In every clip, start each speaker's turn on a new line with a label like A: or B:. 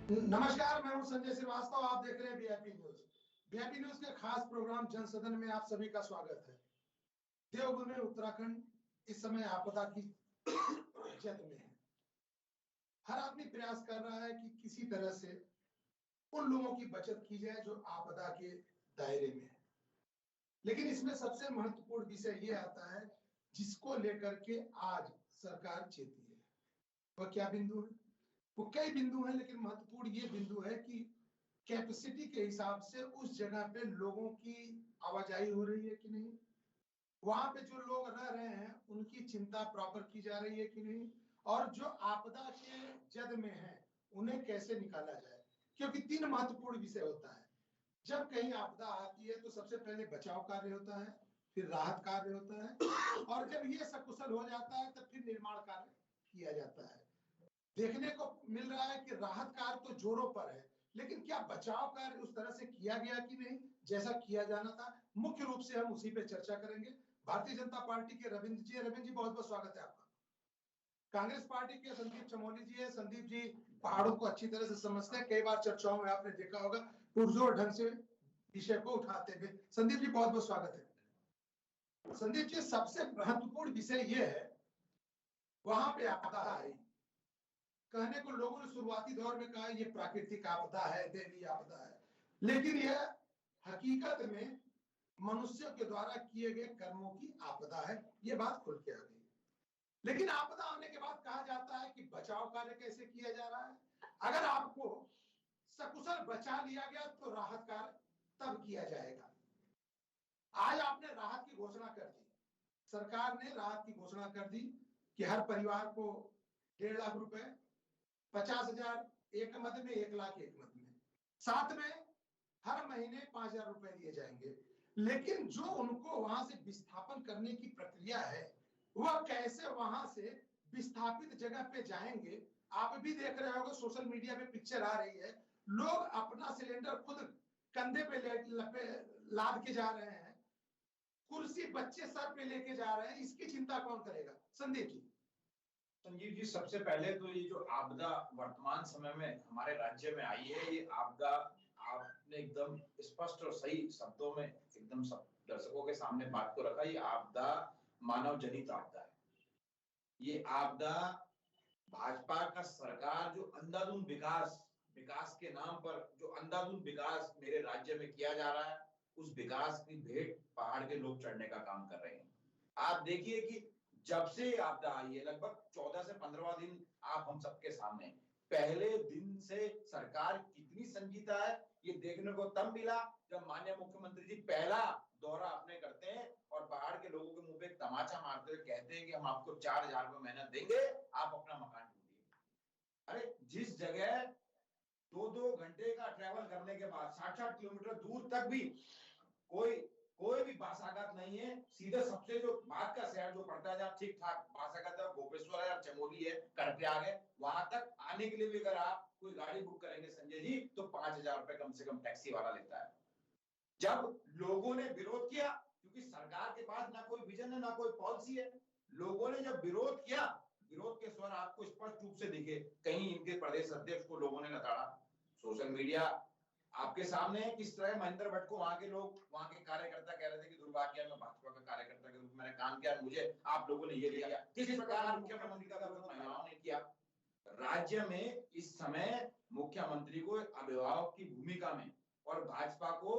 A: नमस्कार, मैं हूं संजय श्रीवास्तव। आप देख रहे हैं वीआईपी न्यूज। वीआईपी न्यूज के खास प्रोग्राम जन सदन में आप सभी का स्वागत है। देवभूमि उत्तराखंड इस समय आपदा की जद में है। हर आदमी प्रयास कर रहा है कि किसी तरह से उन लोगों की बचत की जाए जो आपदा के दायरे में है। लेकिन इसमें सबसे महत्वपूर्ण विषय ये आता है जिसको लेकर के आज सरकार चेती है। वह क्या बिंदु है? वो कई बिंदु हैं, लेकिन महत्वपूर्ण ये बिंदु है कि कैपेसिटी के हिसाब से उस जगह पे लोगों की आवाजाही हो रही है कि नहीं, वहां पे जो लोग रह रहे हैं उनकी चिंता प्रॉपर की जा रही है कि नहीं, और जो आपदा के जद में है उन्हें कैसे निकाला जाए। क्योंकि तीन महत्वपूर्ण विषय होता है। जब कहीं आपदा आती है तो सबसे पहले बचाव कार्य होता है, फिर राहत कार्य होता है, और जब ये सकुशल हो जाता है तो फिर निर्माण कार्य किया जाता है। देखने को मिल रहा है कि राहत कार्य तो जोरों पर है, लेकिन क्या बचाव कार्य उस तरह से किया गया कि नहीं जैसा किया जाना था? मुख्य रूप से हम उसी पे चर्चा करेंगे। भारतीय जनता पार्टी के रविंद्र जी बहुत बहुत स्वागत है आपका। कांग्रेस पार्टी के संदीप चमोली जी है। संदीप जी पहाड़ों को अच्छी तरह से समझते हैं, कई बार चर्चाओं में आपने देखा होगा पुरजोर ढंग से विषय को उठाते हुए। संदीप जी बहुत बहुत स्वागत है। संदीप जी, सबसे महत्वपूर्ण विषय यह है, वहां पे आपदा आई, कहने को लोगों ने शुरुआती दौर में कहा ये प्राकृतिक आपदा है, दैवीय आपदा है, लेकिन यह हकीकत में मनुष्यों के द्वारा किए गए कर्मों की आपदा है। ये बात खुल के आ गई। लेकिन आपदा आने के बाद कहा जाता है कि बचाव कार्य कैसे किया जा रहा है। अगर आपको सकुशल बचा लिया गया तो राहत कार्य तब किया जाएगा। आज आपने राहत की घोषणा कर दी, सरकार ने राहत की घोषणा कर दी कि हर परिवार को 1.5 लाख रुपए, 50,000 एक मद में, 1 लाख एक मद में, साथ में हर महीने 5,000 रुपए दिए जाएंगे। लेकिन जो उनको वहां से विस्थापन करने की प्रक्रिया है, वह कैसे वहां से विस्थापित जगह पे जाएंगे? आप भी देख रहे होंगे, सोशल मीडिया पे पिक्चर आ रही है, लोग अपना सिलेंडर खुद कंधे पे लाद के जा रहे हैं, कुर्सी बच्चे सर पे लेके जा रहे हैं। इसकी चिंता कौन करेगा? संदीप जी।
B: संजीव जी, सबसे पहले तो ये जो आपदा वर्तमान समय में हमारे राज्य में आई है, ये आपदा आपने एकदम स्पष्ट और सही शब्दों में एकदम सब दर्शकों के सामने बात को रखा। ये आपदा मानव जनित आपदा है। ये आपदा भाजपा का सरकार जो अंधाधुंध विकास के नाम पर जो अंधाधुंध विकास मेरे राज्य में किया जा रहा है, उस विकास की भेंट पहाड़ के लोग चढ़ने का काम कर रहे हैं। आप देखिए कि जब से आपदा आई है, लगभग 14 से 15वां दिन आप हम सबके सामने, पहले दिन से सरकार कितनी संजीदा है ये देखने को तब मिला जब माननीय मुख्यमंत्री जी पहला दौरा अपने करते हैं और पहाड़ के लोगों के मुंह पे एक तमाचा मारते हुए कहते हैं कि हम आपको 4,000 रुपए महीना देंगे, आप अपना मकान ढूंढिए। अरे जिस जगह 2-2 घंटे का ट्रेवल करने के बाद 60-60 किलोमीटर दूर तक भी कोई भी बासागत नहीं है, सीधे सबसे जो बात का शहर जो पड़ता है जहाँ ठीक ठाक बासागत है, गोपेश्वर है, चमोली है, करप्याग है, वहां तक आने के लिए भी अगर आप कोई गाड़ी बुक करेंगे संजय जी तो 5,000 रुपए कम से कम टैक्सी वाला लेता है। जब लोगों ने विरोध किया, क्योंकि सरकार के पास ना कोई विजन है ना कोई पॉलिसी है, लोगों ने जब विरोध किया, विरोध के स्वर आपको स्पष्ट रूप से दिखे। कहीं इनके प्रदेश अध्यक्ष को लोगों ने नकारा, सोशल मीडिया आपके सामने है किस तरह महेंद्र भट्ट को वहां के लोग, वहां के कार्यकर्ता कह रहे थे कि दुर्भाग्य में भाजपा का कार्यकर्ता के रूप में मैंने काम किया, मुझे आप लोगों ने ये लिया। किस प्रकार मुख्यमंत्री का विरोध महिलाओं ने किया। राज्य में इस समय मुख्यमंत्री को अभिभावक की भूमिका में और भाजपा को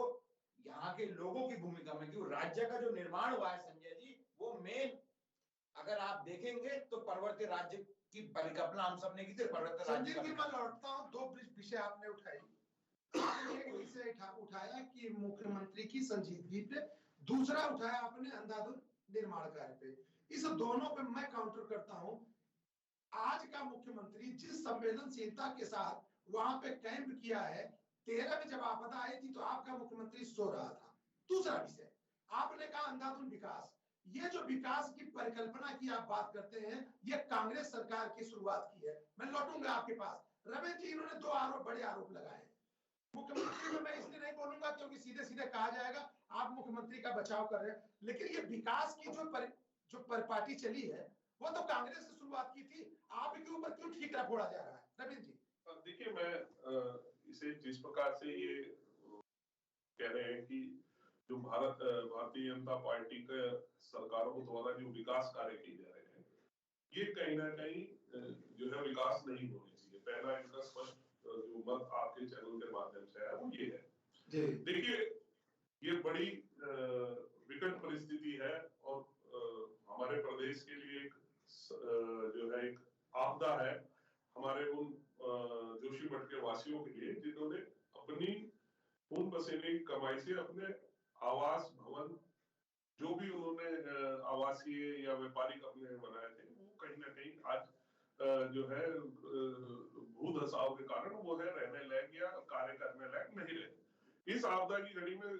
B: यहाँ के लोगों की भूमिका में, क्योंकि राज्य का जो निर्माण हुआ है संजय जी, वो मेन अगर आप देखेंगे तो पर्वतीय राज्य की परिकल्पना हम सब ने की थी। पर्वतीय राज्य
A: मैं लौटता हूँ, 2 विषय आपने उठाई। आपने एक विषय उठाया कि मुख्यमंत्री की संजीदगी पे, दूसरा उठाया आपने अंधाधुंध निर्माण कार्य पे। इस दोनों पे मैं काउंटर करता हूं। आज का मुख्यमंत्री जिस संवेदनशीलता के साथ वहां पे कैंप किया है, 13 में जब आपदा आई थी तो आपका मुख्यमंत्री सो रहा था। दूसरा विषय आपने कहा अंधाधुंध विकास। ये जो विकास की परिकल्पना की आप बात करते हैं, ये कांग्रेस सरकार की शुरुआत की है। मैं लौटूंगा आपके पास। रमेश जी, इन्होंने 2 बड़े आरोप लगाए हैं मुख्यमंत्री में। मैं इसलिए नहीं बोलूंगा क्योंकि सीधे सीधे कहा जाएगा आप मुख्यमंत्री का बचाव कर रहे हैं, लेकिन ये विकास की जो परिपाटी चली है वो तो कांग्रेस से शुरुआत की थी। आपके ऊपर क्यों ठीकरा फोड़ा जा रहा है? रविंद्र जी।
C: देखिए, मैं जिस प्रकार से ये कह रहे हैं कि जो भारतीय जनता पार्टी के सरकारों द्वारा जो विकास कार्य किए जा रहे हैं, ये कहीं ना कहीं जो है विकास नहीं होनी चाहिए। पहला इनका स्पष्ट जो मत आपके चैनल के माध्यम से है वो ये है। देखिए, ये बड़ी विकट परिस्थिति है और हमारे प्रदेश के लिए एक जो है एक आपदा है, हमारे उन जोशीमठ के वासियों के लिए जिन्होंने अपनी खून पसीने की कमाई से अपने आवास भवन जो भी उन्होंने आवासीय या व्यापारिक अपने बनाए थे, वो कहीं ना कहीं आज जो है भू धसाव के कारण वो है रहने लायक या कार्य करने लायक नहीं रहे। इस आपदा की घड़ी में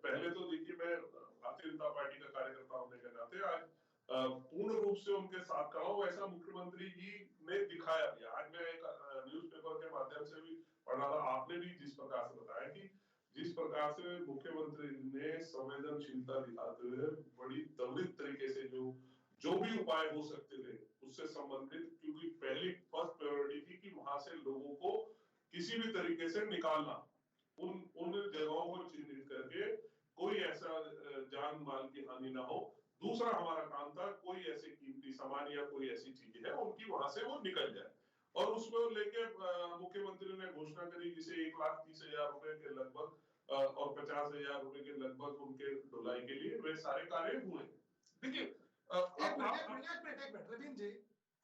C: पहले तो देखिए, मैं भारतीय जनता पार्टी का कार्यकर्ता होने के नाते आज पूर्ण रूप से उनके साथ खड़ा हूं, ऐसा मुख्यमंत्री जी ने दिखाया भी। आज मैं एक न्यूज़पेपर के माध्यम से भी पढ़ रहा था, आपने भी जिस प्रकार से बताया कि जिस प्रकार से मुख्यमंत्री ने संवेदनशीलता दिखाते हुए बड़ी त्वरित तरीके से जो भी उपाय हो सकते थे उससे संबंधित, क्योंकि पहली फर्स्ट प्रायोरिटी थी कि वहां से लोगों को किसी भी तरीके से निकालना, उन जगहों को चिन्हित करके कोई ऐसा जान माल की हानि ना हो। दूसरा हमारा काम था कोई ऐसी कीमती सामान या कोई ऐसी चीजें है उनकी वहां से वो निकल जाए, और उसको लेके मुख्यमंत्री ने घोषणा करी जिसे 1,30,000 रुपए के लगभग और 50,000 रुपए के लगभग उनके ढुलाई के लिए वे सारे कार्य हुए। देखिए,
A: एक मिनट रविंद्र जी,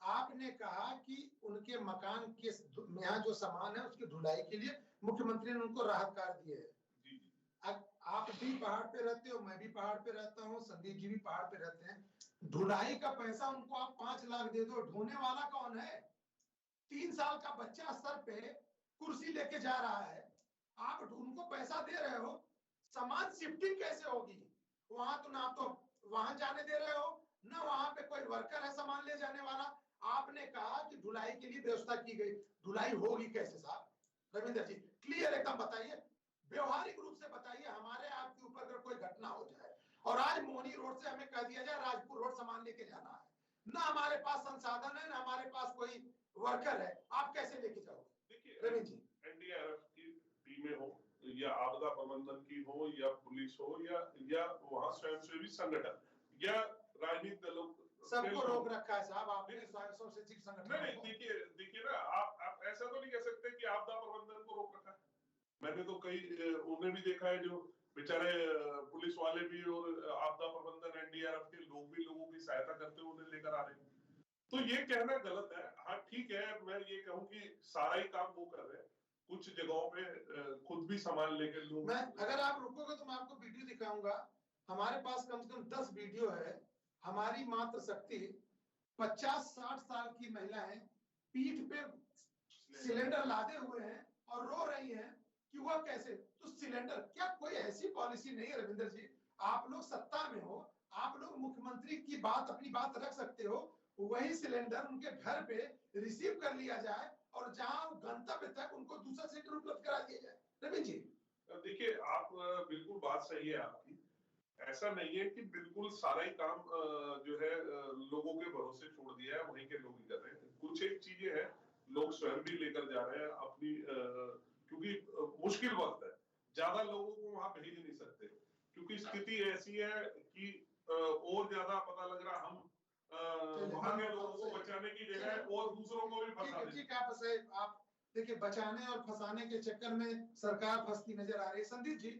A: आपने कहा कि उनके मकान के यहाँ जो सामान है उसकी ढुलाई के लिए मुख्यमंत्री ने उनको राहत कार्य दिए है। आप भी पहाड़ पे रहते हो, मैं भी पहाड़ पे रहता हूँ, संदीप जी भी पहाड़ पे रहते हैं। ढुलाई का पैसा उनको आप 5 लाख दे दो, ढोने वाला कौन है? 3 साल का बच्चा सर पे कुर्सी लेके जा रहा है, आप उनको पैसा दे रहे हो, सामान शिफ्टिंग कैसे होगी? वहां तो ना तो वहां जाने दे रहे हो, ना वहां पे कोई वर्कर है सामान ले जाने वाला। आपने कहा कि ढुलाई के लिए व्यवस्था की गई, ढुलाई होगी कैसे साहब? रविंद्र जी क्लियर एकदम बताइए, व्यवहारिक रूप से बताइए। हमारे आपके ऊपर अगर कोई घटना हो जाए और आज मोहनी रोड से हमें कह दिया जाए राजपुर रोड सामान लेके जाना है, ना हमारे पास संसाधन है, ना हमारे पास कोई वर्कर है, आप कैसे लेके जाओगे? देखिए रविंद्र जी,
C: एनडीआरएफ की टीमें हो या आपदा प्रबंधन की हो या पुलिस हो या वहां स्वयंसेवी संगठन या राजनीतिक दलों,
A: सबको रोक रखा है साहब आपने स्वयंसेवी संगठन।
C: नहीं, देखिए ना, आप ऐसा तो नहीं कह सकते कि आपदा प्रबंधन को रोक रखा है। मैंने तो कई उन्हें भी देखा है जो बेचारे पुलिस वाले भी और आपदा प्रबंधन एनडीआरएफ के लोग भी लोगों की सहायता करते हुए उन्हें लेकर आ रहे हैं। तो ये कहना गलत है। हाँ ठीक है, मैं ये कहूँ कि सारा ही काम वो कर रहे हैं, कुछ जगहों पे खुद भी सामान लेकर लोग।
A: मैं अगर आप रुकोगे तो मैं आपको वीडियो दिखाऊंगा, हमारे पास कम से कम 10 वीडियो है। हमारी मात्र शक्ति 50-60 साल की महिला है, पीठ पे सिलेंडर लादे हुए हैं और रो रही हैं कि वह कैसे। तो सिलेंडर, क्या कोई ऐसी पॉलिसी नहीं है रविंद्र जी? आप लोग सत्ता में हो, आप लोग मुख्यमंत्री की बात, अपनी बात रख सकते हो, वही सिलेंडर उनके घर पे रिसीव कर लिया जाए और जहां गंतव्य तक उनको दूसरा सिलेंडर उपलब्ध करा दिया जाए। रविंद्र जी
C: देखिए, आप बिल्कुल बात सही है आपकी। ऐसा नहीं है कि बिल्कुल सारा ही काम जो है लोगों के भरोसे छोड़ दिया है, वहीं के लोग ही कर रहे हैं। कुछ एक चीजें हैं लोग स्वयं भी लेकर जा रहे हैं अपनी, क्योंकि मुश्किल वक्त है, ज्यादा लोगों को वहां भेज नहीं सकते क्योंकि स्थिति ऐसी है कि और ज्यादा पता लग रहा हम वहां के लोगों को बचाने की जगह और दूसरों को भी फंसा दें।
A: ठीक है, आप देखिए बचाने और फंसाने के चक्कर में सरकार फंसती नजर आ रही है। संदीप जी,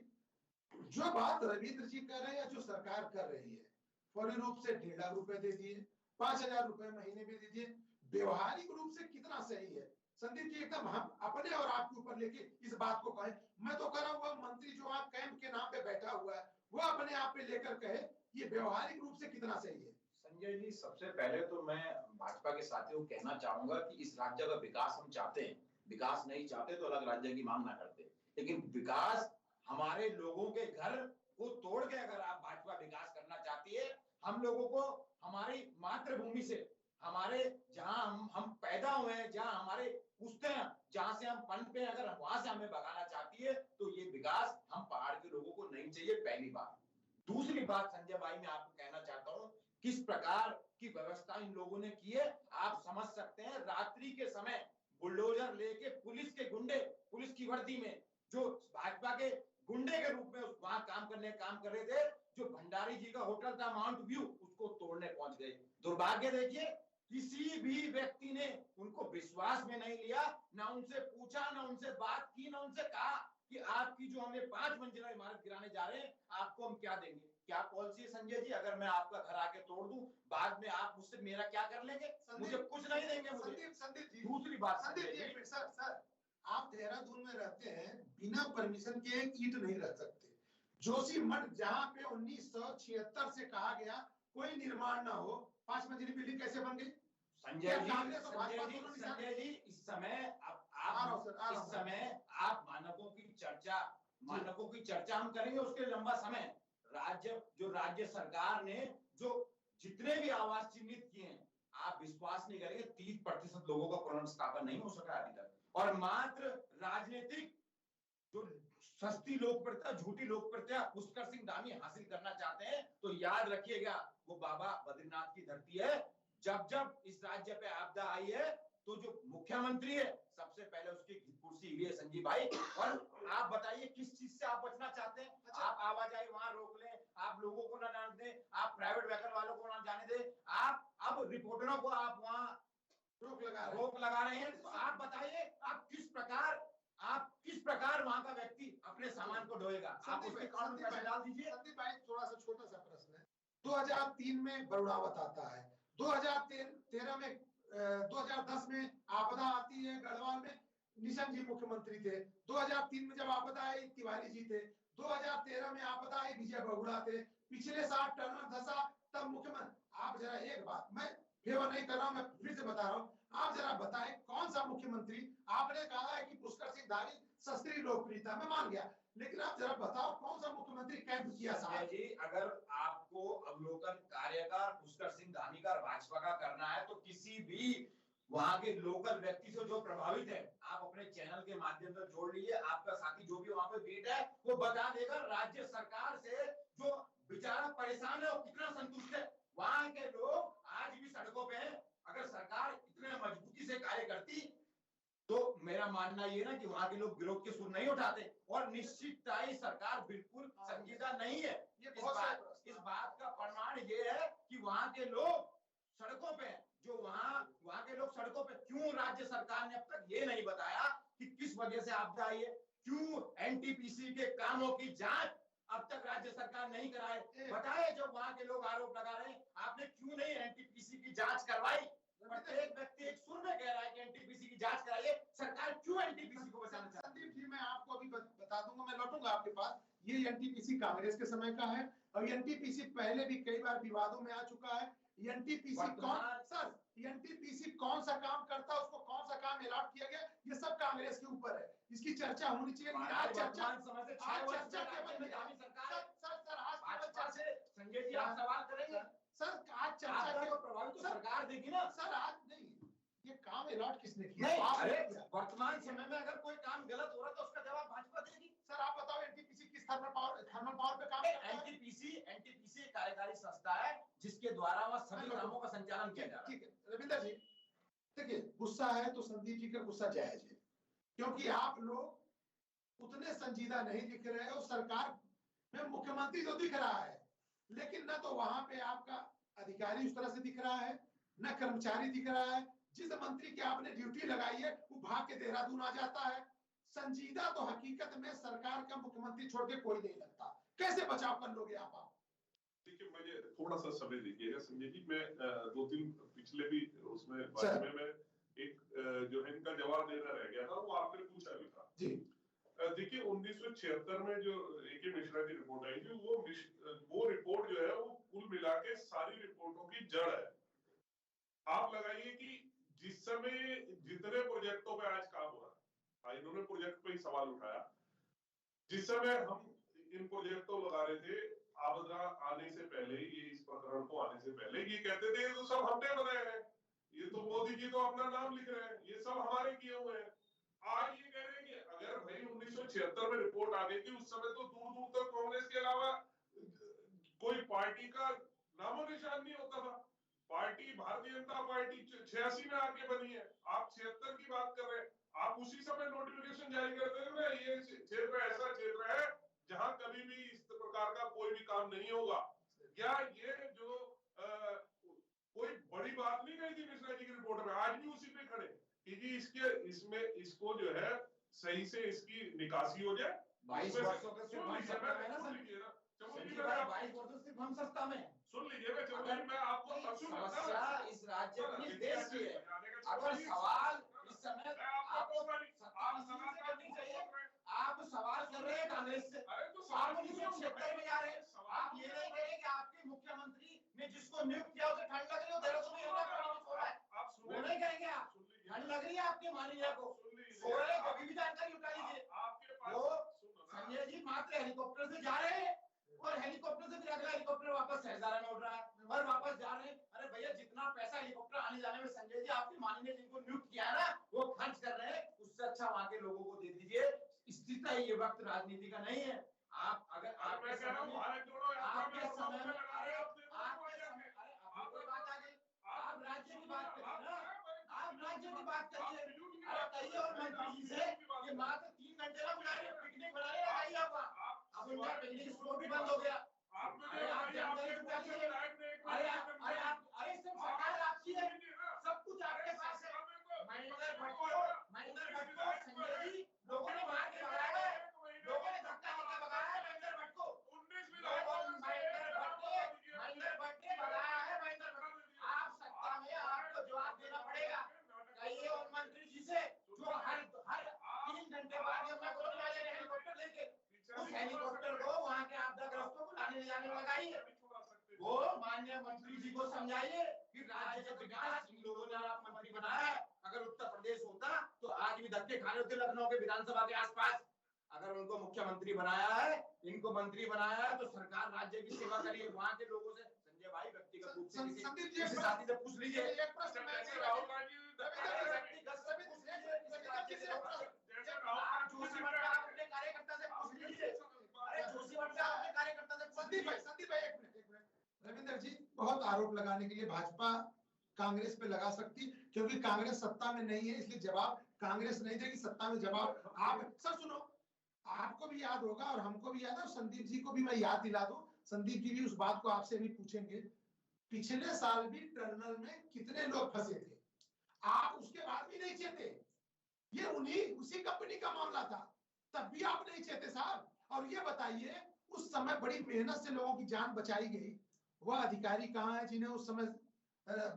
A: जो बात रविंद्र जी कर रहे हैं, जो सरकार कर रही है, फौरी रूप से 1.5 लाख रुपए दे दिए, 5,000 रुपए महीने में दे दिए, व्यवहारिक रूप से कितना सही है? संदीप जी एकदम हम अपने और आपके ऊपर लेके इस बात को कहें। मैं तो कह रहा हूँ वह मंत्री जो आप कैंप के नाम पे बैठा हुआ है वो अपने आप पे लेकर कहे ये व्यवहारिक रूप से कितना सही है।
B: संजय जी, सबसे पहले तो मैं भाजपा के साथियों को कहना चाहूंगा कि इस राज्य का विकास हम चाहते हैं, विकास नहीं चाहते तो अलग राज्य की मांग ना करते, लेकिन विकास हमारे लोगों के घर को तोड़ के अगर आप भाजपा विकास करना चाहती है, हम लोगों को हमारी मातृभूमि से, हमारे जहां हम पैदा हुए हैं, जहां हमारे पुश्ते हैं, जहां से हम पनपे हैं, अगर वहां से हमें भगाना चाहती है तो ये विकास हम पहाड़ के लोगों को नहीं चाहिए, पहली बात। दूसरी बात संजय भाई, मैं आपको कहना चाहता हूं किस प्रकार की व्यवस्था इन लोगों ने की है आप समझ सकते हैं। रात्रि के समय बुलडोजर लेके पुलिस के गुंडे, पुलिस की की वर्दी में, जो भाजपा के गुंडे के रूप में वहां काम कर रहे थे, जो भंडारी जी का होटल था माउंट व्यू, उसको तोड़ने पहुंच गए। दुर्भाग्य देखिए, किसी भी व्यक्ति ने उनको विश्वास में नहीं लिया, ना उनसे पूछा, ना उनसे बात की, ना उनसे कहा कि आपकी जो हमें 5 मंजिला इमारत गिराने जा रहे हैं, आपको हम क्या देंगे। क्या पॉलिसी है संजय जी, अगर मैं आपका घर आके तोड़ दूं, बाद में आप मुझसे मेरा क्या कर लेंगे? मुझे कुछ नहीं देंगे। मुझे
A: संदीप जी,
B: दूसरी बात,
A: संदीप जी, एक मिनट सर, आप देहरादून में रहते हैं, बिना परमिशन के एक ईंट नहीं रख सकते। जोशी मठ जहां पे 1976 से कहा गया कोई निर्माण ना हो, 5 मंजिली बिल्डिंग कैसे बन गई?
B: संजय जी, इस समय आप मानकों की चर्चा हम करेंगे, उसके लंबा समय राज्य सरकार ने जो जितने भी आवास चिन्हित किए हैं, आप विश्वास नहीं करेंगे, 30% लोगों का पुनर्स्थापन नहीं हो सका अभी तक। और मात्र राजनीतिक जो सस्ती लोकप्रियता, झूठी लोकप्रियता पुष्कर सिंह धामी हासिल करना चाहते हैं, तो याद रखिएगा, वो बाबा बद्रीनाथ की धरती है। जब इस राज्य पे आपदा आई है, तो जो मुख्यमंत्री है, सबसे पहले उसकी कुर्सी हुई है संजीव भाई। और आप बताइए किस चीज से आप बचना चाहते हैं? आप आवाजाही वहां रोक लें, आप लोगों को ना जाने दें, आप प्राइवेट व्हीकल वालों को ना जाने दें, आप अब रिपोर्टरों को आप वहां रोक लगा रहे हैं। तो आप बताइए, आप किस प्रकार वहां का व्यक्ति अपने सामान को ढोएगा? आप उसके कानून में डाल दीजिए।
A: संदीप भाई, थोड़ा सा छोटा सा प्रश्न है। 2003 में बरुणावत आता है, 2013 में 2010 में आपदा आती है, गढ़वाल में निशंक जी मुख्यमंत्री थे। 2003 में जब आपदा आई, तिवारी जी थे। 2013 में आपदा आई, विजय बहुगुणा थे। पिछले 7 टर्म धसा, तब मुख्यमंत्री। आप जरा एक बात, मैं फेवर नहीं कर रहा हूं, मैं फिर से बता रहा हूं, आप जरा बताएं कौन सा मुख्यमंत्री? आपने कहा है कि पुष्कर सिंह धामी सस्ती लोकप्रियता में मान गया, लेकिन आप जरा बताओ कौन सा मुख्यमंत्री कैंप किया साहब
B: जी? अगर आपको अवलोकन कार्यकार पुष्कर सिंह धामी का भाजपा का करना है, तो किसी भी वहां के लोकल व्यक्ति से जो प्रभावित है, आप अपने चैनल के माध्यम से जोड़ लीजिए। आपका साथी जो भी वहां पे बेट है, वो बता देगा राज्य सरकार से जो बेचारा परेशान है, वो कितना संतुष्ट है। वहां के लोग आज भी सड़कों पे हैं। अगर सरकार इतने मजबूती से कार्य करती, तो मेरा मानना ये ना कि वहां के लोग विरोध के सुर नहीं उठाते। और निश्चितता ही सरकार बिल्कुल संजीदा नहीं है। इस बात का प्रमाण ये है कि वहां के लोग सड़कों पे, जो वहां के लोग सड़कों पे क्यों? राज्य सरकार ने अब तक ये नहीं बताया कि किस वजह से आपदा आई है। क्यों एनटीपीसी के कामों की जांच अब तक राज्य सरकार नहीं कराए? बताए, जो वहां के लोग आरोप लगा रहे हैं, आपने क्यों नहीं एनटीपीसी की जांच करवाई? प्रत्येक व्यक्ति एक सुर में कह रहा है कि एनटीपीसी की जांच कराइए। सरकार क्यों एनटीपीसी को बचाना चाहती है?
A: संदीप जी, मैं आपको अभी बता दूंगा, मैं लौटूंगा आपके पास। ये एनटीपीसी कांग्रेस के समय का है, और एनटीपीसी पहले भी कई बार विवादों में आ चुका है। एनटीपीसी कौन सा काम करता है, उसको कौन सा काम अलॉट किया गया, ये सब कांग्रेस के ऊपर है। इसकी चर्चा होनी चाहिए।
B: संजय जी, आप सवाल करेंगे
A: सर? आज चर्चा
B: के प्रभावित सरकार देगी ना
A: सर। आज नहीं, ये काम अलॉट किसने किया?
B: अरे वर्तमान समय में अगर कोई काम गलत हो रहा है, तो उसका जवाब भाजपा देगी।
A: सर आप बताओ, एनटीपीसी किस थर्मल पावर पे काम करता है?
B: एनटीपीसी एक कार्यकारी संस्था है, जिसके द्वारा वह सभी कामों का संचालन किया जा रहा है।
A: ठीक है रविंदर जी, देखिए, गुस्सा है तो संदीप जी का गुस्सा जायज है, क्योंकि आप लोग उतने संजीदा नहीं दिख रहे हो। सरकार में मुख्यमंत्री तो दिख रहा है, लेकिन न तो वहां पे आपका अधिकारी उस तरह से दिख रहा है, न कर्मचारी दिख रहा है। जिस मंत्री की आपने ड्यूटी लगाई है, वो भाग के देहरादून आ जाता है। संजीदा तो हकीकत में सरकार का मुख्यमंत्री छोड़ के कोई नहीं लगता। कैसे बचाव कर लोगे आप?
C: देखिए, मुझे थोड़ा सा समय दीजिएगा संजय जी। मैं 2-3 पिछले भी उसमें बारे में मैं एक जो है इनका जवाब देना रह गया था, वो आपने पूछा भी था
A: जी।
C: देखिए, 1976 में जो एके मिश्रा की रिपोर्ट आई थी, वो रिपोर्ट जो है वो कुल मिला के सारी रिपोर्टों की जड़ है। आप लगाइए कि जिस समय जितने प्रोजेक्टों पे आज काम हो रहा है, इन्होंने प्रोजेक्ट पे ही सवाल उठाया। जिस समय हम इन प्रोजेक्टों लगा रहे थे, आपदा आने से पहले, ये इस प्रकरण को आने से पहले, ये कहते थे तो सब हमने बनाए हैं, ये तो मोदी जी तो अपना नाम लिख रहे हैं, ये सब हमारे किए हुए हैं। आज ये कह रहे हैं कि अगर भाई 1976 में रिपोर्ट आ गई थी, उस समय तो दूर दूर तक कांग्रेस के अलावा कोई पार्टी का नामो निशान नहीं होता था। पार्टी भारतीय जनता पार्टी 86 में आके बनी है, आप 76 की बात कर रहे हैं। आप उसी समय नोटिफिकेशन जारी करते थे काम नहीं होगा। क्या ये जो कोई बड़ी बात नहीं कही थी मिश्रा जी की रिपोर्ट में, आज भी उसी पे खड़े कि जी इसको जो है सही से इसकी निकासी हो जाए।
B: 22 वर्षों के
C: सुन लीजिए ना
B: सिर्फ हम सत्ता में
C: सुन लीजिए मैं चमोली में आपको
B: समस्या इस राज्य की नहीं देश की है। अगर सवाल इस समय आपको करनी चाहिए, आप सवाल कर रहे हैं कांग्रेस से, आप 1976 में जा रहे हैं, आप ये नहीं कह रहे कि आपके मुख्यमंत्री ने जिसको नियुक्त किया उसे ठंड लग रही है, देहरादून में हो रहा है, वो नहीं कहेंगे आप? ठंड लग रही है आपके माननीय को, सो रहे कभी भी जानकारी उठा लीजिए। वो संजय जी मात्र हेलीकॉप्टर से जा रहे हैं और हेलीकॉप्टर से फिर अगला हेलीकॉप्टर वापस सहजारा में उड़ रहा है और वापस जा रहे हैं। अरे भैया, जितना पैसा हेलीकॉप्टर आने जाने में संजय जी आपके माननीय जिनको नियुक्त किया ना वो खर्च कर रहे हैं, उससे अच्छा वहां के लोगों को दे दीजिए। स्थिति ये वक्त राजनीति का नहीं है। आप अगर आपके समय में कोई बात आ गई, आप राज्य की बात करिए ना, आप राज्य की बात करिए। अरे कहिए और मंत्री जी से कि मात्र 3 घंटे ना बुलाइए, पिकनिक बनाइए, लगाइए आप। अब उनका पिकनिक स्पॉट भी बंद हो गया। अरे आप जानकारी जुटा लीजिए। अरे सिर्फ सरकार आपकी है, सब कुछ आपके पास है। महेंद्र भट्ट को संजय जी लोगों ने मार के भगाया है, लोगों ने धक्का देकर भगाया है महेंद्र भट्ट को। महेंद्र भट्ट ने भगाया है महेंद्र भट्ट। आप सत्ता में, आपको जवाब देना पड़ेगा। कहिए उन मंत्री जी से जो हर 3 घंटे बाद यमुना कॉलोनी आ जाए हेलीकॉप्टर लेके, उस हेलीकॉप्टर को वहां के आपदाग्रस्तों को लाने ले जाने में लगाइए। वो माननीय मंत्री जी को समझाइए कि राज्य का विकास इन लोगों ने आप मंत्री बनाया है। अगर उत्तर प्रदेश होता तो आज भी धक्के खाने होते लखनऊ के विधानसभा के आसपास। अगर उनको मुख्यमंत्री बनाया है, इनको मंत्री बनाया है, तो सरकार राज्य की सेवा करिए। वहां के लोगों से संजय भाई व्यक्तिगत रूप से किसी साथी से पूछ लीजिए। राहुल गांधी अपने कार्यकर्ता से पूछ लीजिए।
A: संदीप भाई एक मिनट। रविंद्र जी, बहुत आरोप लगाने के लिए भाजपा कांग्रेस पे लगा सकती, क्योंकि कांग्रेस सत्ता में नहीं है, इसलिए जवाब कांग्रेस नहीं देगी, सत्ता में जवाब आप। सर सुनो, आपको भी याद होगा और हमको भी याद है, और संदीप जी को भी मैं याद दिला दूं, संदीप जी भी उस बात को आपसे भी पूछेंगे। पिछले साल भी टनल में कितने लोग फंसे थे, आप उसके बाद भी नहीं चेते। ये उसी कंपनी का मामला था, तब भी आप नहीं चेते साहब। और ये बताइए, उस समय बड़ी मेहनत से लोगों की जान बचाई गई, वह अधिकारी कहाँ है जिन्हें उस समय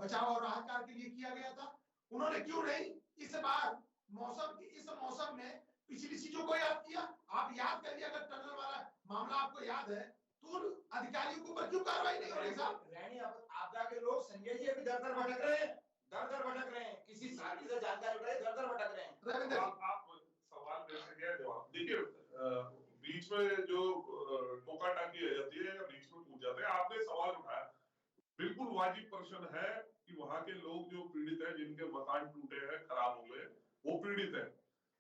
A: बचाव और राहत कार्य के लिए किया गया था? उन्होंने क्यों नहीं इस बार इस मौसम में पिछली चीजों को याद किया? आप याद करिए, अगर टनल वाला मामला आपको याद है तो उन अधिकारियों के ऊपर क्यों कार्रवाई नहीं हो रही साहब?
B: रैनी आपदा के लोग संजय जी अभी दर भटक रहे हैं, किसी साथी से जानकारी उठाए दर भटक रहे हैं।
C: रविंद्र, आप सवाल वैसे क्या जवाब देखिए, बीच में जो टोका टाकी आ जाती है या बीच में पूछ जाते हैं, आपने सवाल उठाया, बिल्कुल वाजिब प्रश्न है कि वहां के लोग जो पीड़ित है, जिनके मकान टूटे हैं, खराब हो गए, वो पीड़ित है,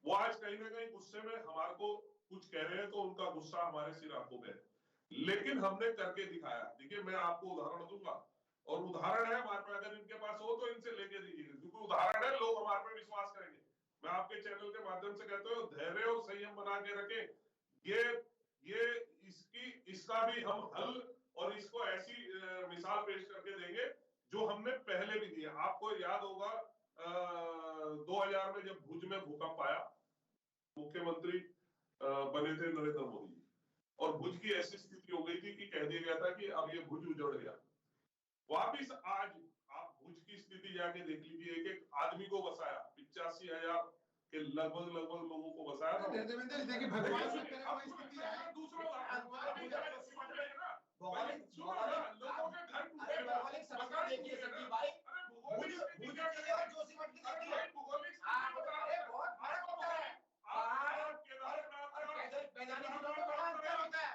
C: वो आज कहीं ना कहीं गुस्से में हमारे को कुछ कह रहे हैं, तो उनका गुस्सा हमारे सिर आंखों पे है, लेकिन हमने करके दिखाया। देखिए, मैं आपको उदाहरण दूंगा, और उदाहरण है हमारे पे, अगर इनके पास हो तो इनसे लेके दीजिएगा, क्योंकि उदाहरण है, लोग हमारे पे विश्वास करेंगे। मैं आपके चैनल के माध्यम से कहता हूँ, धैर्य और संयम बना के रखें। इसका भी हम हल और इसको ऐसी मिसाल पेश करके देंगे जो हमने पहले भी दिया। आपको याद होगा 2000 में जब भुज में भूकंप आया, मुख्यमंत्री बने थे नरेंद्र मोदी, और भुज की ऐसी स्थिति हो गई थी कि कह दिया गया था कि अब ये भुज उजड़ गया। वापिस आज आप भुज की स्थिति जाके देख लीजिए, एक आदमी को बसाया, 85,000 के लगभग लोगों को बसाया था।
A: देखिए, भगवान से करे वो स्थिति है।
C: दूसरा लोगों के घर टूटे,
B: भौगोलिक समस्या देखिए संदीप भाई, भुज की और जोशीमठ की देखिए, बहुत फर्क होता है। पहाड़ और मैदानी जिलों में बड़ा अंतर होता है।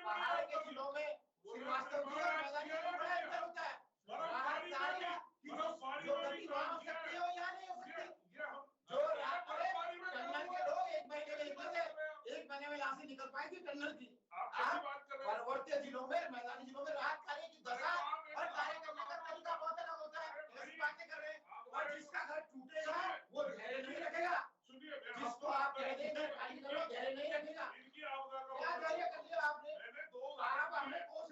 B: पहाड़ के जिलों में श्रीवास्तव जी और मैदानी जिलों में बड़ा अंतर होता है। राहत कार्य जो गति वहां हो सकती है वो यहाँ नहीं हो सकती। जो रात पड़े, टन्नल के लोग 1 महीने में निकल गए, 1 महीने में यहाँ से निकल पाए थी टन्नल की। पर्वतीय जिलों में, मैदानी जिलों में राहत कार्य की दशा और कार्य करने का तरीका बहुत अलग होता है। ऐसी बातें कर रहे हैं, और जिसका घर टूटेगा वो धैर्य नहीं रखेगा, जिसको आप कह देंगे खाली करो, धैर्य नहीं रखेगा। क्या धैर्य कर लिया आपने? आप हमें कोस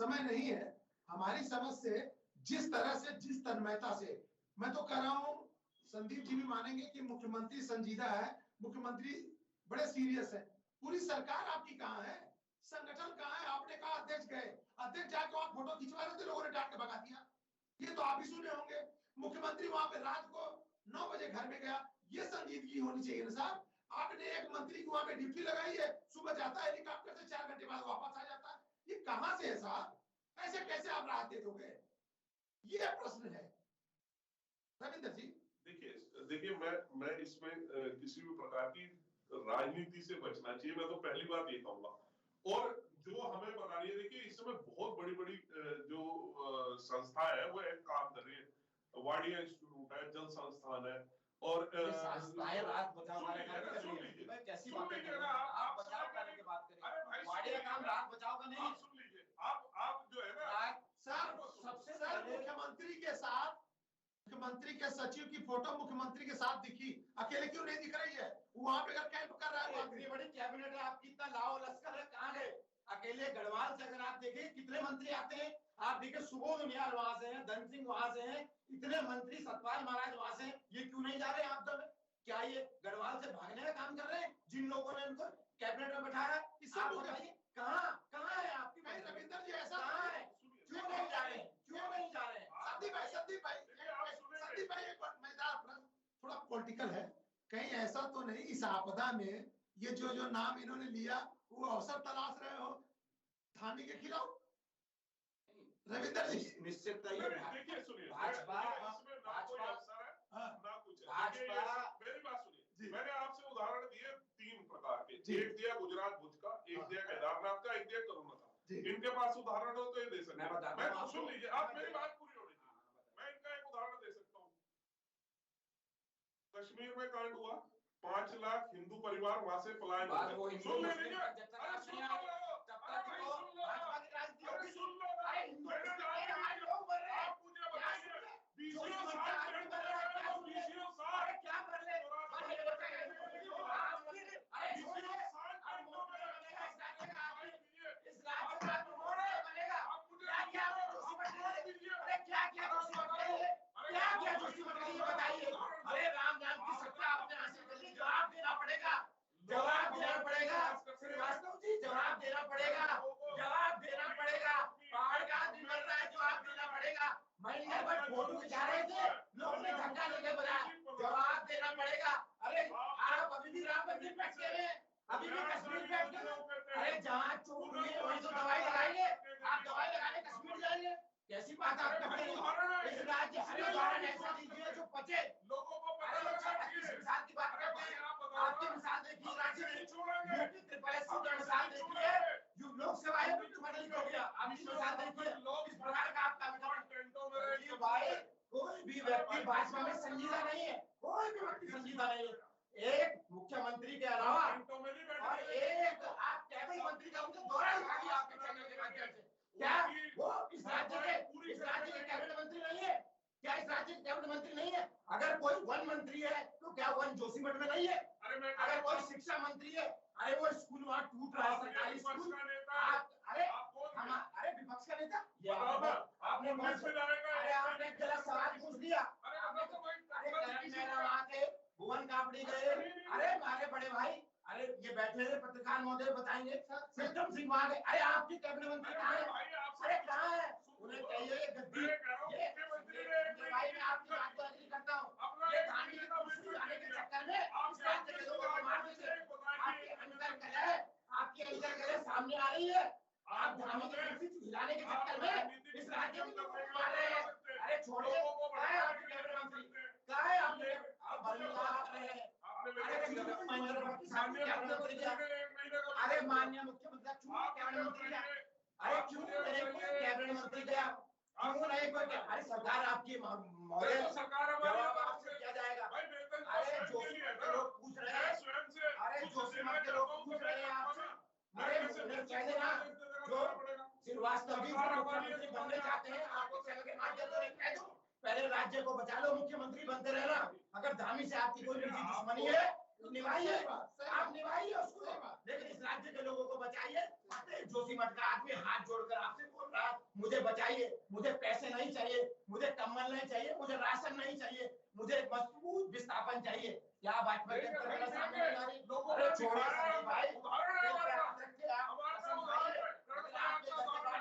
A: समय नहीं है। हमारी समझ से जिस तरह से, जिस तन्मयता से, मैं तो कह रहा हूं संदीप जी भी मानेंगे कि मुख्यमंत्री संजीदा है, मुख्यमंत्री बड़े सीरियस है। पूरी सरकार आपकी कहाँ है, संगठन कहाँ है? आपने कहा अध्यक्ष गए, अध्यक्ष जाके वहां फोटो खिंचवा रहे थे, लोगों ने डांट के भगा दिया। ये तो आप भी सुने होंगे। मुख्यमंत्री वहां पे रात को 9 बजे घर में गया, ये संजीदगी होनी चाहिए ना साहब। आपने एक मंत्री को वहां पे ड्यूटी लगाई है, सुबह जाता है हेलीकॉप्टर से, 4 घंटे बाद वापस आ जाता है। ये कहां से है साहब? ऐसे कैसे आप राहत दे दोगे? ये प्रश्न है रविंद्र जी।
C: देखिए मैं इसमें किसी भी प्रकार की राजनीति से बचना चाहिए, मैं तो पहली बात ये कहूंगा। और जो हमें बता रही है, देखिए इस समय बहुत बड़ी बड़ी जो संस्था है वो एक काम कर रही है। वाडिया इंस्टीट्यूट है, जल संस्थान है, और
B: संस्थाएं रात बचाओ कार्यक्रम कर रही है। कैसी बात कर रहे हैं आप? बचाओ करने की बात करें।
C: अरे भाई
B: वाडिया काम रात बचाओ का नहीं।
C: सुन लीजिए, आप जो है ना
A: सबसे मुख्यमंत्री के साथ, मुख्यमंत्री के सचिव की फोटो मुख्यमंत्री के साथ दिखी, अकेले क्यों नहीं दिख रही है? वहां पे अगर कैंप कर रहा है,
B: इतनी बड़ी कैबिनेट है आपकी, इतना लाओ लश्कर है, कहाँ गए? अकेले गढ़वाल से अगर आप देखें कितने मंत्री आते हैं, आप देखिए सुबोध उनियाल वहां से हैं, धन सिंह वहां से हैं, इतने मंत्री सतपाल महाराज वहां से हैं, ये क्यों नहीं जा रहे आप दल? क्या ये गढ़वाल से भागने का काम कर रहे हैं जिन लोगों ने इनको कैबिनेट में बैठाया? आप बताइए कहाँ है आपकी?
A: रविंदर जी ऐसा
B: कहाँ है? क्यों नहीं जा रहे हैं? क्यों नहीं जा रहे हैं?
A: संदीप भाई एक मजेदार प्रश्न, थोड़ा पॉलिटिकल है। कहीं ऐसा तो नहीं इस आपदा में ये जो नाम इन्होंने लिया वो अवसर तलाश रहे हो धामी के खिलाफ? रविंदर जी
B: निश्चित
C: देखिए सुनिए,
B: भाजपा
C: मेरी बात सुनिए। मैंने आपसे उदाहरण दिए 3 प्रकार के, एक दिया गुजरात भुज का, एक दिया केदारनाथ का, एक दिया करुणा का। इनके पास उदाहरण हो तो ये दे सकते हैं। मैं सुन लीजिए, आप मेरी बात पूरी होनी चाहिए। मैं इनका एक उदाहरण दे सकता हूँ। कश्मीर में कांड हुआ, 5 लाख हिंदू परिवार वहां से पलायन हो गए। सुन लीजिए,
B: फोटो खिंचा रहे थे, लोगों ने धक्का लेके बनाया, जवाब देना पड़ेगा। अरे आप अभी भी राम मंदिर बैठे हुए, अभी भी कश्मीर बैठे हुए। अरे जहाँ चोट हुई है वहीं तो दवाई लगाएंगे, आप दवाई लगाने कश्मीर जाएंगे? कैसी बात आप करते हैं? इस राज्य हर उदाहरण ऐसा दीजिए जो बचे लोगों को। मिसाल की बात करते हैं, आपकी मिसाल देखिए राज्य में यूपी त्रिपल मिसाल देखिए, जो लोक सेवा आयोग हो गया, आपकी मिसाल देखिए, इस प्रकार का आपका भाई कोई भी व्यक्ति भाजपा में संजीदा नहीं है, कोई भी व्यक्ति संजीदा नहीं है। एक मुख्यमंत्री के अलावा और एक आप कैबिनेट मंत्री का उनका दौरा उठा दिया आपके चैनल के माध्यम से। क्या वो इस राज्य के कैबिनेट मंत्री नहीं है? क्या इस राज्य के कैबिनेट मंत्री नहीं है? अगर कोई वन मंत्री है तो क्या वन जोशीमठ में नहीं है? अगर कोई शिक्षा मंत्री है, अरे वो स्कूल वहां टूट रहा है, सरकारी स्कूल। अरे विपक्ष का नेता आपने अरे आपने गलत सवाल पूछ दिया। वहां के भुवन कापड़ी गए, अरे हमारे बड़े भाई, अरे ये बैठे थे पत्रकार महोदय बताएंगे, सिद्धम सिंह वहां गए। अरे आपकी कैबिनेट मंत्री कहाँ है? अरे कहाँ है? उन्हें कहिए गद्दी भाई, मैं आपकी बात को एग्री करता हूँ। ये धामी की कुर्सी आने के चक्कर में इस राज्य के लोगों को मार देंगे। आपकी अंदर कलह सामने आ रही है, आप धामी की कुर्सी हिलाने के चक्कर में इस राज्य के लोगों को मार रहे हैं। अरे छोड़िए, कहाँ है आपकी कैबिनेट मंत्री? कहाँ है आपके? अरे माननीय मुख्यमंत्री कैबिनेट मंत्री, अरे क्यों कैबिनेट मंत्री गया? क्यों नहीं कोई? अरे सरकार आपकी जवाब आपसे किया जाएगा। अरे जोशीमठ के लोग पूछ रहे हैं, अरे जोशीमठ के लोग पूछ रहे हैं आपसे, अरे उन्हें कह देना जो श्रीवास्तव जी मुख्यमंत्री बनने चाहते हैं, आपको चैनल के माध्यम से कह दो, पहले राज्य को बचा लो, मुख्यमंत्री बनते रहना। अगर धामी से आपकी कोई निजी दुश्मनी है तो निभाइए, आप निभाइए उसको, लेकिन इस राज्य के
D: के लोगों को बचाइए। जोशीमठ का आदमी हाथ जोड़कर आपसे बोल रहा है, मुझे बचाइए, मुझे पैसे नहीं चाहिए, मुझे कम्बल नहीं चाहिए, मुझे राशन नहीं चाहिए, मुझे मजबूत विस्थापन चाहिए। क्या भाजपा के लोगों को छोड़िए संदीप भाई,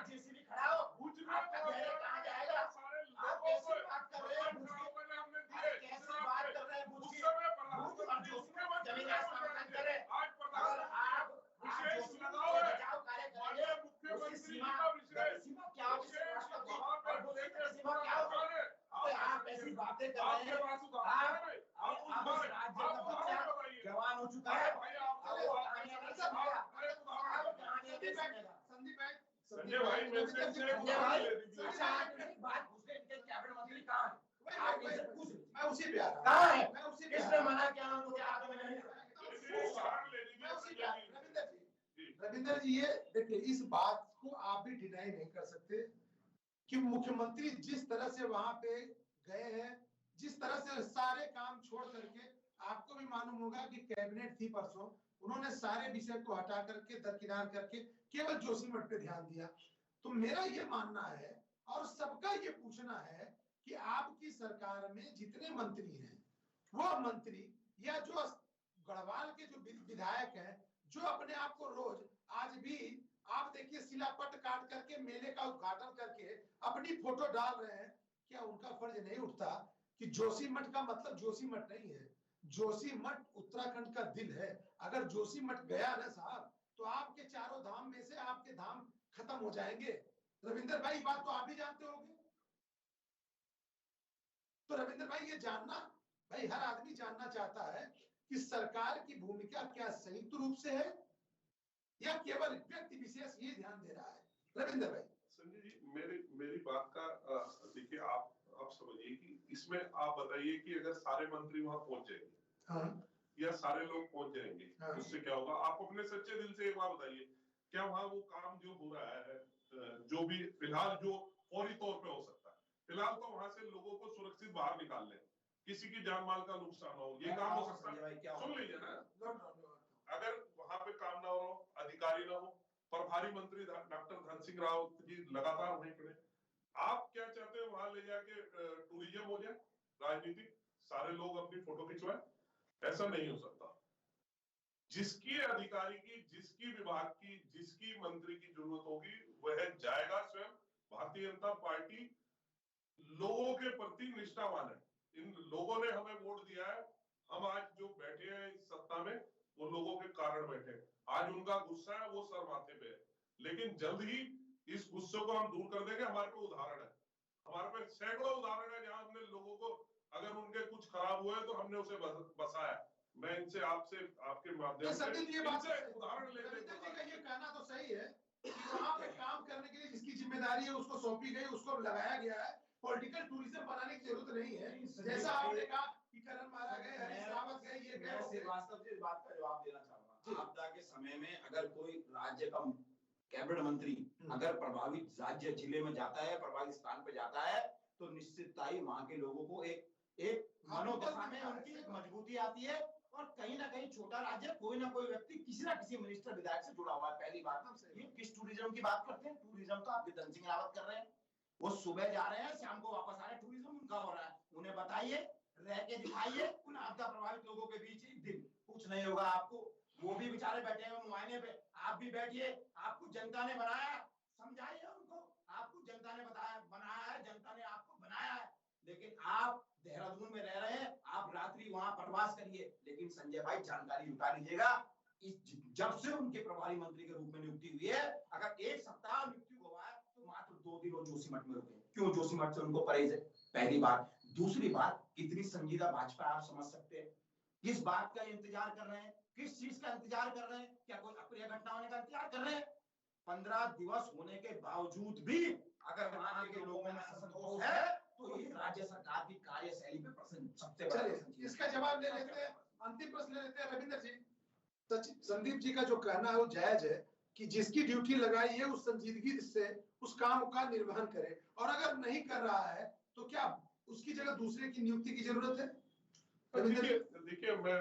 D: जेसीबी खड़ा हो, आपका गहरे कहाँ जाएगा? आप कैसी बात कर रहे हैं? कैसी बात कर रहे हैं? जमीन आसमान का अंतर है। अगर आप बचाव कार्य करेंगे, उसकी सीमा क्या होगी? सीमा क्या होगी? आप ऐसी बातें कर रहे हैं। आप राज्य का बच्चा जवान हो चुका है।
C: संजय भाई
D: बात पूछते कैबिनेट मंत्री कहाँ है? आप इनसे पूछ,
A: मैं उसी पे आ रहा
D: कहाँ है?
A: मैं उसी पे
D: किसने मना किया मुझे? आप
A: रविंदर जी, ये देखिए, इस बात को आप भी डिनाई नहीं कर सकते कि मुख्यमंत्री जिस तरह से वहां पे गए हैं, जिस तरह से सारे काम छोड़ करके, आपको भी मालूम होगा कि कैबिनेट थी परसों, उन्होंने सारे विषय को हटा करके दरकिनार करके केवल जोशीमठ पे ध्यान दिया। तो मेरा ये मानना है और सबका ये पूछना है कि आपकी सरकार में जितने मंत्री हैं, वो मंत्री या जो गढ़वाल के जो विधायक हैं, जो अपने आप को रोज आज भी आप देखिए शिलापट काट करके मेले का उद्घाटन करके अपनी फोटो डाल रहे हैं, क्या उनका फर्ज नहीं उठता कि जोशीमठ का मतलब जोशीमठ नहीं है, जोशीमठ उत्तराखंड का दिल है। अगर जोशीमठ गया ना साहब, तो आपके चारों धाम में से आपके धाम खत्म हो जाएंगे। रविंदर भाई, बात तो आप भी जानते होंगे। तो रविंदर भाई, ये जानना, भाई हर आदमी जानना चाहता है कि सरकार की भूमिका क्या संयुक्त रूप से है या केवल व्यक्ति विशेष ये ध्यान दे रहा है। रविंदर भाई।
C: संजय जी, मेरी बात का देखिए, आप समझिए कि इसमें आप बताइए कि अगर सारे मंत्री वहां पहुंच जाएंगे,
A: हाँ,
C: या सारे लोग पहुंच जाएंगे,
A: हाँ,
C: उससे क्या होगा? आप अपने सच्चे दिल से एक बात बताइए, क्या वहां वो काम जो हो रहा है, जो भी फिलहाल जो फौरी तौर पे हो सकता है, फिलहाल तो वहां से लोगों को सुरक्षित बाहर निकाल लें, किसी की जान माल का नुकसान हो, ये काम हो सकता है? सुन लीजिए ना, अगर वहां पे काम ना हो, अधिकारी ना हो, प्रभारी मंत्री डॉक्टर धन सिंह रावत जी लगातार वहीं खड़े, आप क्या चाहते हैं? वहां ले जाके टूरिज्म हो जाए, राजनीतिक, सारे लोग अपनी फोटो खिंचवाएं? ऐसा नहीं हो सकता। जिसकी अधिकारी की, जिसकी विभाग की, जिसकी मंत्री की जरूरत होगी, वह जाएगा स्वयं। भारतीय जनता पार्टी लोगों के प्रति निष्ठावान है। इन लोगों ने हमें वोट दिया है, हम आज जो बैठे हैं इस सत्ता में, वो लोगों के कारण बैठे हैं। आज उनका गुस्सा है, वो सर माथे पे है, लेकिन जल्द ही इस गुस्से को हम दूर कर देंगे। हमारे पे उदाहरण है, हमारे पे सैकड़ों उदाहरण है जहां हमने लोगों को, अगर उनके कुछ खराब हुए तो हमने उसे बसाया। मैं इनसे, आपसे, आपके माध्यम से उदाहरण लेने
A: का ये कहना तो सही है कि वहां पे काम करने के लिए जिसकी जिम्मेदारी है उसको सौंपी गई, उसको लगाया गया है। पॉलिटिकल टूरिज्म बनाने की जरूरत नहीं है। जैसा आपने कहा कि करण मारा गए, हरीश रावत गए, ये गए।
D: श्रीवास्तव जी, इस बात का जवाब देना चाहूंगा। आपदा के समय में अगर कोई राज्य का कैबिनेट मंत्री अगर प्रभावित राज्य जिले में जाता है, प्रभावित स्थान पे जाता है, तो निश्चितता ही वहां के लोगों को एक मनोदशा में उनकी मजबूती आती है। और कहीं ना कहीं छोटा राज्य, कोई ना कोई व्यक्ति किसी ना किसी मिनिस्टर विधायक से जुड़ा हुआ है। पहली बात, ये किस टूरिज्म की बात करते हैं? टूरिज्म तो आपके धन सिंह रावत कर रहे हैं, वो सुबह जा रहे हैं, शाम को वापस आ रहे हैं, टूरिज्म उनका हो रहा है। उन्हें बताइए, रह के दिखाइए उन आपदा प्रभावित लोगों के बीच। एक दिन कुछ नहीं होगा आपको, वो भी बेचारे बैठे हैं मुआयने पे, आप भी बैठिए। आपको जनता ने बनाया, समझाइए उनको। आपको जनता ने बनाया है, जनता ने आपको बनाया है, लेकिन आप देहरादून में रह रहे हैं, आप रात्रि वहां प्रवास करिए। लेकिन संजय भाई, जानकारी जुटा लीजिएगा, जब से उनके प्रभारी मंत्री के रूप में नियुक्ति हुई है, अगर एक सप्ताह नियुक्ति हुआ है तो मात्र 2 दिन वो जोशीमठ में रुके। क्यों? जोशीमठ से उनको परहेज है, पहली बात। दूसरी बात, कितनी संजीदा भाजपा आप समझ सकते हैं। किस बात का इंतजार कर रहे हैं? किस चीज का इंतजार कर रहे हैं? क्या कोई अप्रिय घटना होने का इंतजार कर रहे हैं? 15 दिवस होने के बावजूद भी अगर वहां के लोगों में असंतोष है, तो ये राज्य सरकार की कार्यशैली पे प्रश्न सबसे बड़ा।
A: इसका जवाब ले लेते हैं, अंतिम प्रश्न ले लेते हैं रविंदर जी। संदीप जी का जो कहना है वो जायज है कि जिसकी ड्यूटी लगाई है उस संजीदगी से उस काम का निर्वहन करे, और अगर नहीं कर रहा है तो क्या उसकी जगह दूसरे की नियुक्ति की जरूरत है?
C: देखिए, मैं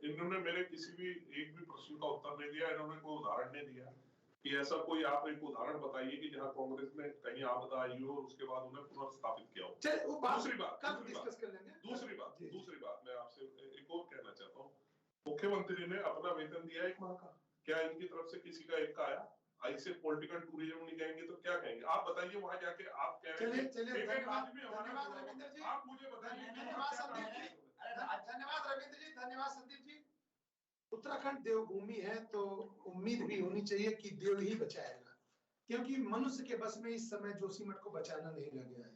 C: इन्होंने मेरे किसी भी एक भी प्रश्न का उत्तर नहीं दिया, इन्होंने कोई उदाहरण नहीं दिया कि ऐसा कोई आप एक उदाहरण बताइए कि जहां कांग्रेस ने कहीं आपदा आई हो और उसके बाद उन्हें पुनर्स्थापित किया हो।
A: चलिए वो बात
C: दूसरी बात
A: कल डिस्कस कर लेंगे।
C: दूसरी बात मैं आपसे एक और कहना चाहता हूँ, मुख्यमंत्री ने अपना वेतन दिया 1 माह का, क्या इनकी तरफ से किसी का एक का आया? ऐसे पॉलिटिकल टूरिज्म नहीं कहेंगे तो क्या कहेंगे? आप बताइए वहां जाके आप कह रहे हैं
A: चलिए
C: धन्यवाद
A: रविंद्र जी,
C: आप मुझे बताइए
A: धन्यवाद संदीप जी, धन्यवाद रविंद्र जी, धन्यवाद संदीप जी। उत्तराखंड देवभूमि है तो उम्मीद भी होनी चाहिए कि देव ही बचाएगा, क्योंकि मनुष्य के बस में इस समय जोशीमठ को बचाना नहीं लग गया है।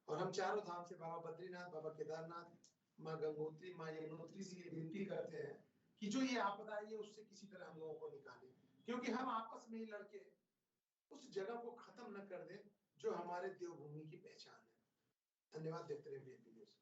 A: और हम चारों धाम से बाबा बद्रीनाथ, बाबा केदारनाथ, माँ गंगोत्री, माँ यमुनोत्री से ये विनती करते हैं कि जो ये आपदा है उससे किसी तरह हम लोगों को निकाले, क्योंकि हम आपस में ही लड़के उस जगह को खत्म न कर दें जो हमारे देवभूमि की पहचान है। धन्यवाद। देखते रहिए बीएपी न्यूज़।